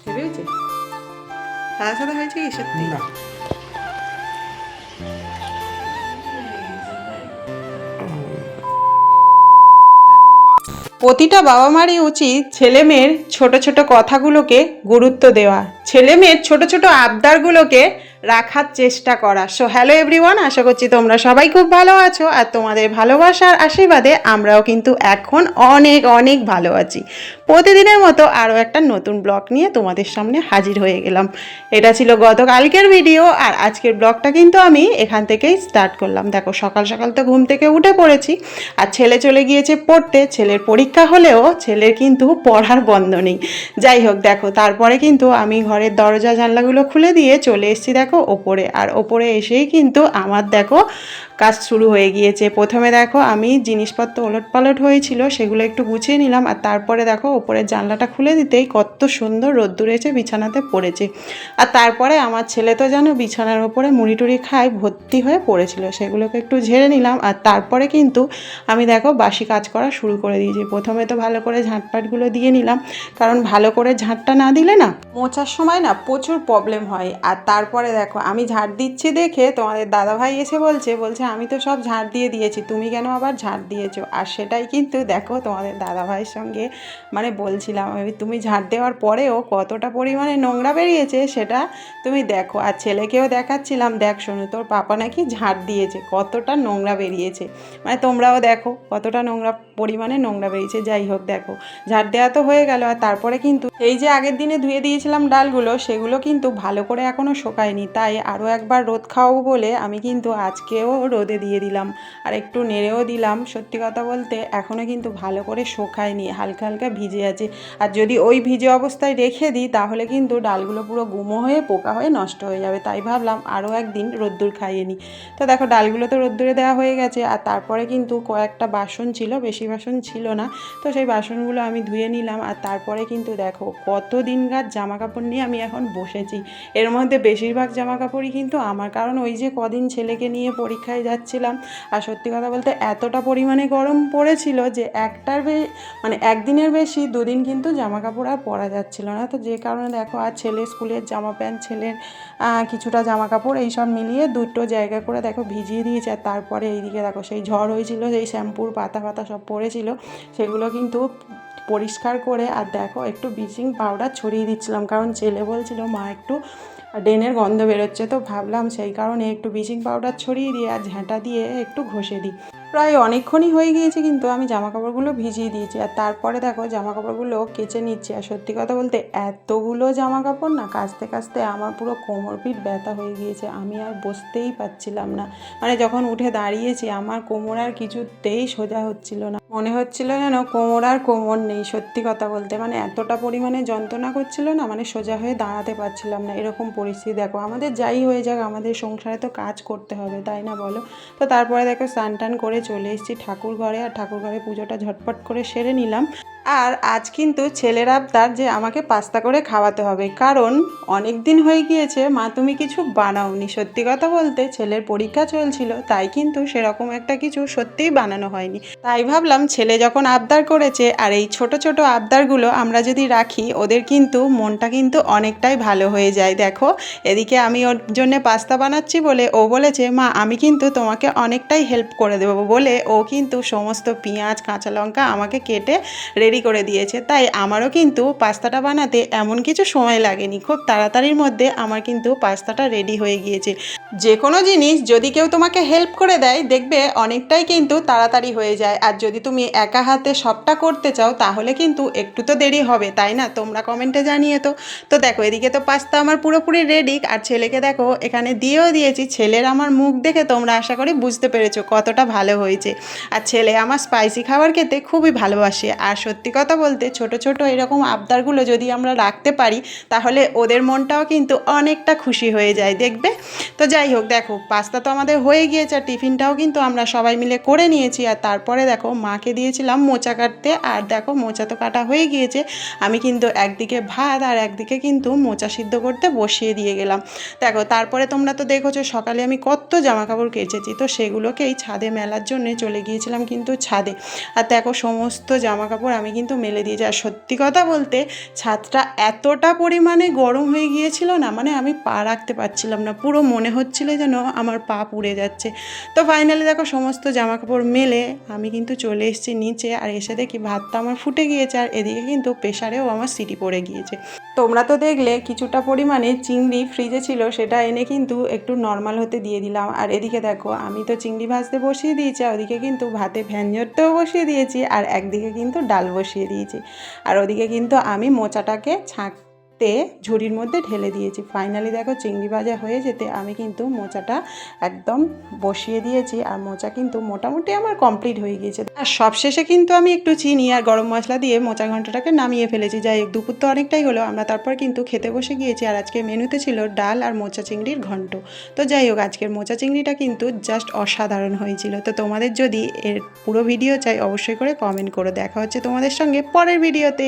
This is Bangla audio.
হেভি হয়েছে, সাদা সাদা হয়েছে কি সত্যি? না প্রতিটা বাবা মারই উচিত ছেলে মেয়ের ছোট ছোট কথাগুলোকে গুরুত্ব দেওয়া, ছেলে মেয়ের ছোট ছোট আবদারগুলোকে রাখার চেষ্টা করা। সো হ্যালো এভরিওয়ান, আশা করছি তোমরা সবাই খুব ভালো আছো, আর তোমাদের ভালোবাসার আশীর্বাদে আমরাও কিন্তু এখন অনেক অনেক ভালো আছি। প্রতিদিনের মতো আরও একটা নতুন ব্লগ নিয়ে তোমাদের সামনে হাজির হয়ে গেলাম। এটা ছিল গতকালকের ভিডিও, আর আজকের ব্লগটা কিন্তু আমি এখান থেকেই স্টার্ট করলাম। দেখো সকাল সকাল তো ঘুম থেকে উঠে পড়েছি, আর ছেলে চলে গিয়েছে পড়তে। ছেলের পরীক্ষা হলেও ছেলের কিন্তু পড়ার বন্ধ নেই। যাই হোক, দেখো তারপরে কিন্তু আমি ঘরের দরজা জানলাগুলো খুলে দিয়ে চলে এসেছি দেখো ওপরে। আর ওপরে এসেই কিন্তু আমার দেখো কাজ শুরু হয়ে গিয়েছে। প্রথমে দেখো আমি জিনিসপত্র ওলট পালট হয়েছিল সেগুলো একটু গুছিয়ে নিলাম, আর তারপরে দেখো ওপরের জানলাটা খুলে দিতেই কত সুন্দর রোদ্দুর এসে বিছানাতে পড়েছে। আর তারপরে আমার ছেলে তো যেন বিছানার ওপরে মুড়ি টুড়ি খায় ভর্তি হয়ে পড়েছিল, সেগুলোকে একটু ঝেড়ে নিলাম। আর তারপরে কিন্তু আমি দেখো বাসি কাজ করা শুরু করে দিয়েছি। প্রথমে তো ভালো করে ঝাঁটপাটগুলো দিয়ে নিলাম, কারণ ভালো করে ঝাঁটটা না দিলে না মোছার সময় না প্রচুর প্রবলেম হয়। আর তারপরে দেখো আমি ঝাঁট দিচ্ছি দেখে তোমাদের দাদাভাই এসে বলছে আমি তো সব ঝাঁট দিয়ে দিয়েছি, তুমি কেন আবার ঝাঁট দিয়েছো? আর সেটাই কিন্তু দেখো তোমাদের দাদাভাইয়ের সঙ্গে মানে বলছিলাম আমি, তুমি ঝাঁট দেওয়ার পরেও কতটা পরিমাণে নোংরা বেরিয়েছে সেটা তুমি দেখো। আর ছেলেকেও দেখাচ্ছিলাম, দেখ শোনো তোর পাপা নাকি ঝাঁট দিয়েছে, কতটা নোংরা বেরিয়েছে, মানে তোমরাও দেখো কতটা নোংরা পরিমাণে নোংরা বেরিয়েছে। যাই হোক দেখো ঝাড় দেওয়া তো হয়ে গেল। আর তারপরে কিন্তু এই যে আগের দিনে ধুয়ে দিয়েছিলাম ডালগুলো, সেগুলো কিন্তু ভালো করে এখনও শোকায়নি, তাই আরও একবার রোদ খাওয়াবো বলে আমি কিন্তু আজকেও রোদে দিয়ে দিলাম, আর একটু নেড়েও দিলাম। সত্যি কথা বলতে এখনও কিন্তু ভালো করে শোকায়নি, হালকা হালকা ভিজে আছে। আর যদি ওই ভিজে অবস্থায় রেখে দিই তাহলে কিন্তু ডালগুলো পুরো গুমো হয়ে পোকা হয়ে নষ্ট হয়ে যাবে, তাই ভাবলাম আরও একদিন রোদ্দুর খাইয়ে নিই। তো দেখো ডালগুলো তো রোদ্দুরে দেওয়া হয়ে গেছে। আর তারপরে কিন্তু কয়েকটা বাসন ছিল, বেশি বাসন ছিল না, তো সেই বাসনগুলো আমি ধুয়ে নিলাম। আর তারপরে কিন্তু দেখো কত দিনকার জামা কাপড় নিয়ে আমি এখন বসেছি। এর মধ্যে বেশিরভাগ জামা কাপড়ই কিন্তু আমার, কারণ ওই যে কদিন ছেলেকে নিয়ে পরীক্ষায় যাচ্ছিলাম, আর সত্যি কথা বলতে এতটা পরিমাণে গরম পড়েছিল যে মানে একদিনের বেশি দুদিন কিন্তু জামা কাপড় আর পরা যাচ্ছিল না। তো যে কারণে দেখো আর ছেলের স্কুলের জামা প্যান্ট, ছেলের কিছুটা জামা কাপড় এইসব মিলিয়ে দুটো জায়গা করে দেখো ভিজিয়ে দিয়েছে। আর তারপরে এইদিকে দেখো সেই ঝড় হয়েছিল, সেই শ্যাম্পুর পাতা পাতা সব পড়েছিল, সেগুলো কিন্তু পরিষ্কার করে আর দেখো একটু ব্লিচিং পাউডার ছড়িয়ে দিচ্ছিলাম, কারণ ছেলে বলছিল মা একটু ড্রেনের গন্ধ বেরোচ্ছে, তো ভাবলাম সেই কারণে একটু ব্লিচিং পাউডার ছড়িয়ে দিয়ে আর ঝাঁটা দিয়ে একটু ঘষে দিই। প্রায় অনেকক্ষণই হয়ে গিয়েছে কিন্তু আমি জামাকাপড়গুলো ভিজিয়ে দিয়েছি। আর তারপরে দেখো জামাকাপড়গুলো কেচে নিচ্ছি। আর সত্যি কথা বলতে এতগুলো জামাকাপড় না কাচতে কাচতে আমার পুরো কোমর পিঠ ব্যথা হয়ে গিয়েছে, আমি আর বসতেই পারছিলাম না। মানে যখন উঠে দাঁড়িয়েছি আমার কোমর আর কিছুতেই সোজা হচ্ছিল না, মনে হচ্ছিল যেন কোমর আর কোমর নেই। সত্যি কথা বলতে মানে এতটা পরিমাণে যন্ত্রণা করছিল না, মানে সোজা হয়ে দাঁড়াতে পারছিলাম না, এরকম পরিস্থিতি। দেখো আমাদের যাই হয়ে যাক আমাদের সংসারে তো কাজ করতে হবে, তাই না বলো? তো তারপরে দেখো স্নান টান করে চলে এসেছি ঠাকুর ঘরে, আর ঠাকুর ঘরে পুজোটা ঝটপট করে সেরে নিলাম। আর আজ কিন্তু ছেলের আবদার যে আমাকে পাস্তা করে খাওয়াতে হবে, কারণ অনেক দিন হয়ে গিয়েছে মা তুমি কিছু বানাওনি। সত্যি কথা বলতে ছেলের পরীক্ষা চলছিল, তাই কিন্তু সেরকম একটা কিছু সত্যিই বানানো হয়নি। তাই ভাবলাম ছেলে যখন আবদার করেছে, আর এই ছোট ছোট আবদারগুলো আমরা যদি রাখি ওদের কিন্তু মনটা কিন্তু অনেকটাই ভালো হয়ে যায়। দেখো এদিকে আমি ওর জন্য পাস্তা বানাচ্ছি বলে ও বলেছে মা আমি কিন্তু তোমাকে অনেকটাই হেল্প করে দেবো বলে ও কিন্তু সমস্ত পেঁয়াজ কাঁচা লঙ্কা আমাকে কেটে রেডি করে দিয়েছে। তাই আমারও কিন্তু পাস্তাটা বানাতে এমন কিছু সময় লাগেনি, খুব তাড়াতাড়ির মধ্যে আমার কিন্তু পাস্তাটা রেডি হয়ে গিয়েছে। যে কোনো জিনিস যদি কেউ তোমাকে হেল্প করে দেয় দেখবে অনেকটাই কিন্তু তাড়াতাড়ি হয়ে যায়, আর যদি তুমি একা হাতে সবটা করতে চাও তাহলে কিন্তু একটু তো দেরি হবে, তাই না? তোমরা কমেন্টে জানিয়ে তো। তো দেখো এদিকে তো পাস্তা আমার পুরোপুরি রেডি, আর ছেলেকে দেখো এখানে দিয়েও দিয়েছি। ছেলের আমার মুখ দেখে তোমরা আশা করি বুঝতে পেরেছো কতটা ভালো হয়েছে। আর ছেলে আমার স্পাইসি খাবার খেতে খুবই ভালোবাসে। আর সত্যি কথা বলতে ছোট ছোট এরকম আবদারগুলো যদি আমরা রাখতে পারি তাহলে ওদের মনটাও কিন্তু অনেকটা খুশি হয়ে যায় দেখবে। তো যাই হোক দেখো পাস্তা তো আমাদের হয়ে গিয়েছে, আর টিফিনটাও কিন্তু আমরা সবাই মিলে করে নিয়েছি। আর তারপরে দেখো মাকে দিয়েছিলাম মোচা কাটতে, আর দেখো মোচা তো কাটা হয়ে গিয়েছে, আমি কিন্তু একদিকে ভাত আর একদিকে কিন্তু মোচা সিদ্ধ করতে বসিয়ে দিয়ে গেলাম। দেখো তারপরে তোমরা তো দেখেছো সকালে আমি কত জামা কাপড় কেচেছি, তো সেগুলোকেই ছাদে মেলার জন্য চলে গিয়েছিলাম কিন্তু ছাদে। আর দেখো সমস্ত জামা কাপড় আমি কিন্তু মেলে দিয়েছি। আর সত্যি কথা বলতে ছাদটা এতটা পরিমাণে গরম হয়ে গিয়েছিল না, মানে আমি পা রাখতে পারছিলাম না, পুরো মনে হচ্ছিল যেন আমার পা পুড়ে যাচ্ছে। তো ফাইনালি দেখো সমস্ত জামা কাপড় মেলে আমি কিন্তু চলে এসেছি নিচে, আর এসে দেখি ভাতটা আমার ফুটে গিয়েছে, আর এদিকে কিন্তু প্রেশারেও আমার সিটি পড়ে গিয়েছে। তোমরা তো দেখলে কিছুটা পরিমাণে চিংড়ি ফ্রিজে ছিল, সেটা এনে কিন্তু একটু নর্মাল হতে দিয়ে দিলাম। আর এদিকে দেখো আমি তো চিংড়ি ভাজতে বসিয়ে দিয়েছি, আর ওদিকে কিন্তু ভাতে ফ্যান ঝরতেও বসিয়ে দিয়েছি, আর একদিকে কিন্তু ডাল বসিয়ে দিয়েছি। আর ওদিকে কিন্তু আমি মোচাটাকে ঝুড়ির মধ্যে ঢেলে দিয়েছি। ফাইনালি দেখো চিংড়ি ভাজা হয়ে যেতে আমি কিন্তু মোচাটা একদম বসিয়ে দিয়েছি, আর মোচা কিন্তু মোটামুটি আমার কমপ্লিট হয়ে গিয়েছে। আর সবশেষে কিন্তু আমি একটু চিনি আর গরম মশলা দিয়ে মোচা ঘন্টটাকে নামিয়ে ফেলেছি। যাই হোক, দুপুর তো অনেকটাই হলো, আমরা তারপর কিন্তু খেতে বসে গিয়েছি। আর আজকে মেনুতে ছিল ডাল আর মোচা চিংড়ির ঘন্ট। তো যাই হোক, আজকের মোচা চিংড়িটা কিন্তু জাস্ট অসাধারণ হয়েছিল। তো তোমাদের যদি এর পুরো ভিডিও চাই অবশ্যই করে কমেন্ট করো। দেখা হচ্ছে তোমাদের সঙ্গে পরের ভিডিওতে।